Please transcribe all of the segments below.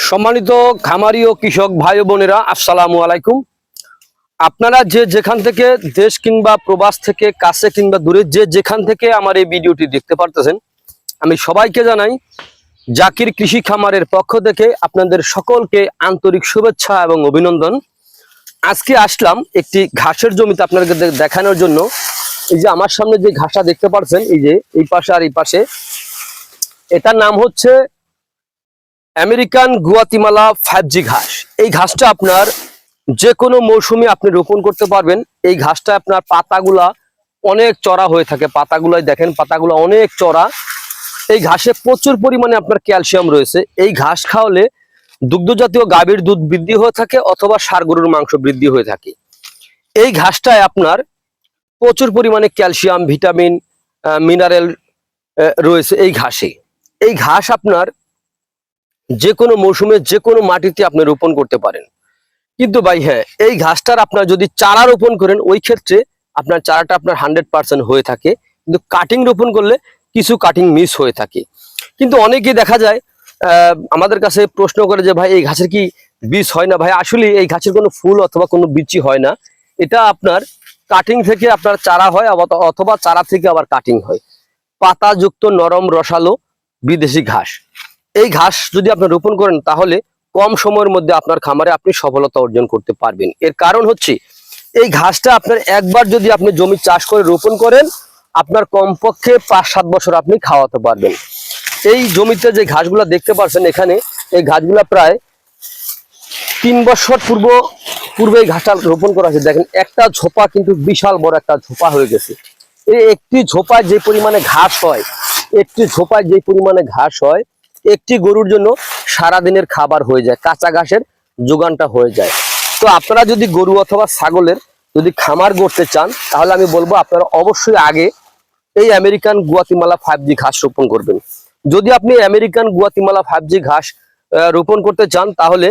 সম্মানিত খামারি ও কৃষক ভাই বোনেরা, আসসালামু আলাইকুম। আপনারা যে যেখান থেকে দেশ কিংবা প্রবাস থেকে কাছে কিংবা দূরে যে যেখান থেকে আমার এই ভিডিওটি দেখতে পারতেছেন, আমি সবাইকে জানাই জাকির কৃষি খামারের পক্ষ থেকে আপনাদের সকলকে আন্তরিক শুভেচ্ছা এবং অভিনন্দন। আজকে আসলাম একটি ঘাসের জমিতে আপনাদেরকে দেখানোর জন্য। এই যে আমার সামনে যে ঘাসটা দেখতে পাচ্ছেন, এই যে এই পাশে আর এই পাশে, এটার নাম হচ্ছে আমেরিকান গুয়াতিমালা 5G ঘাস। এই ঘাসটা আপনার যে কোনো মৌসুমে আপনি রোপণ করতে পারবেন। এই ঘাসটা আপনার পাতাগুলা অনেক চড়া হয়ে থাকে, পাতাগুলাই দেখেন, পাতাগুলো অনেক চড়া। এই ঘাসে প্রচুর পরিমাণে আপনার ক্যালসিয়াম রয়েছে। এই ঘাস খাওয়ালে দুগ্ধজাতীয় গাভীর দুধ বৃদ্ধি হয়ে থাকে অথবা ষাঁড় গরুর মাংস বৃদ্ধি হয়ে থাকে। এই ঘাসটায় আপনার প্রচুর পরিমাণে ক্যালসিয়াম, ভিটামিন, মিনারেল রয়েছে এই ঘাসে। এই ঘাস আপনার যে কোনো মৌসুমে যে কোনো মাটিতে আপনি রোপণ করতে পারেন। কিন্তু ভাই হ্যাঁ, এই ঘাসটার আপনার যদি চারা রোপণ করেন, ওই ক্ষেত্রে আপনার চারাটা আপনার 100% হয়ে থাকে। কিন্তু কাটিং রোপণ করলে কিছু কাটিং মিস হয়ে থাকে। কিন্তু অনেকেই দেখা যায় আমাদের কাছে প্রশ্ন করে যে ভাই এই ঘাসের কি বীজ হয় না? ভাই আসলে এই ঘাসের কোনো ফুল অথবা কোনো বীজই হয় না। এটা আপনার কাটিং থেকে আপনার চারা হয় অথবা চারা থেকে আবার কাটিং হয়। পাতাযুক্ত নরম রসালো বিদেশি ঘাস। এই ঘাস যদি আপনি রোপণ করেন তাহলে কম সময়ের মধ্যে আপনার খামারে আপনি সফলতা অর্জন করতে পারবেন। এর কারণ হচ্ছে এই ঘাসটা আপনার একবার যদি আপনি জমি চাষ করে রোপণ করেন, আপনার কমপক্ষে 5-7 বছর আপনি খাওয়াতে পারবেন। এই জমিতে যে ঘাসগুলো দেখতে পাচ্ছেন এখানে, এই ঘাসগুলো প্রায় 3 বছর পূর্বে এই ঘাসটা রোপণ করা হয়েছে। দেখেন একটা ঝোপা কিন্তু বিশাল বড় একটা ঝোপা হয়ে গেছে। এই একটি ঝোপায় যে পরিমাণে ঘাস হয়, একটি গরুর জন্য সারাদিনের খাবার হয়ে যায়, কাঁচা ঘাসের যোগানটা হয়ে যায়। তো আপনারা যদি গরু অথবা ছাগলের যদি খামার করতে চান, তাহলে আমি বলবো আপনারা অবশ্যই আগে এই আমেরিকান গুয়াতিমালা 5G ঘাস রোপণ করবেন। যদি আপনি আমেরিকান গুয়াতিমালা 5G ঘাস রোপণ করতে চান, তাহলে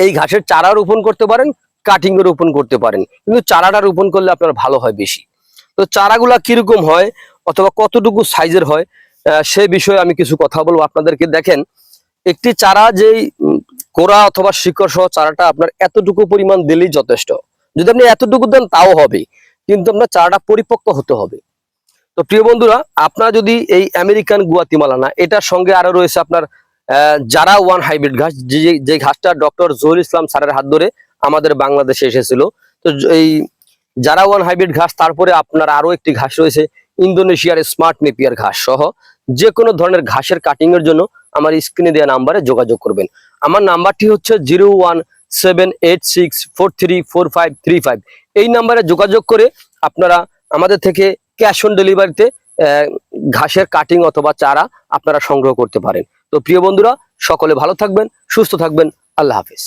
এই ঘাসের চারা রোপণ করতে পারেন, কাটিং রোপণ করতে পারেন। কিন্তু চারাটা রোপণ করলে আপনার ভালো হয় বেশি। তো চারাগুলা কিরকম হয় অথবা কতটুকু সাইজের হয়, সেই বিষয়ে আমি কিছু কথা বলবো আপনাদেরকে। দেখেন, একটি চারা যেই কোড়া অথবা শিকড় সহ চারাটা আপনার এতটুকু পরিমাণ দিলেই যথেষ্ট। যদি আপনি এতটুকু দেন তাও হবে, কিন্তু আপনার চারাটা পরিপক্ক হতে হবে। তো প্রিয় বন্ধুরা, আপনারা যদি এই আমেরিকান গুয়াতিমালা না, এটার সঙ্গে আরো রয়েছে আপনার জারা 1 হাইব্রিড ঘাস, যে ঘাসটা ডক্টর জহুর ইসলাম স্যারের হাত ধরে আমাদের বাংলাদেশে এসেছিল। তো এই জারা 1 হাইব্রিড ঘাস, তারপরে আপনার আরো একটি ঘাস রয়েছে ইন্দোনেশিয়ার স্মার্ট নেপিয়ার ঘাস সহ যে কোনো ধরনের ঘাসের কাটিং এর জন্য আমার স্ক্রিনে দেওয়া নাম্বারে যোগাযোগ করবেন। আমার নাম্বারটি হচ্ছে 01786434535। এই নাম্বারে যোগাযোগ করে আপনারা আমাদের থেকে ক্যাশ অন ডেলিভারিতে ঘাসের কাটিং অথবা চারা আপনারা সংগ্রহ করতে পারেন। তো প্রিয় বন্ধুরা, সকলে ভালো থাকবেন, সুস্থ থাকবেন। আল্লাহ হাফেজ।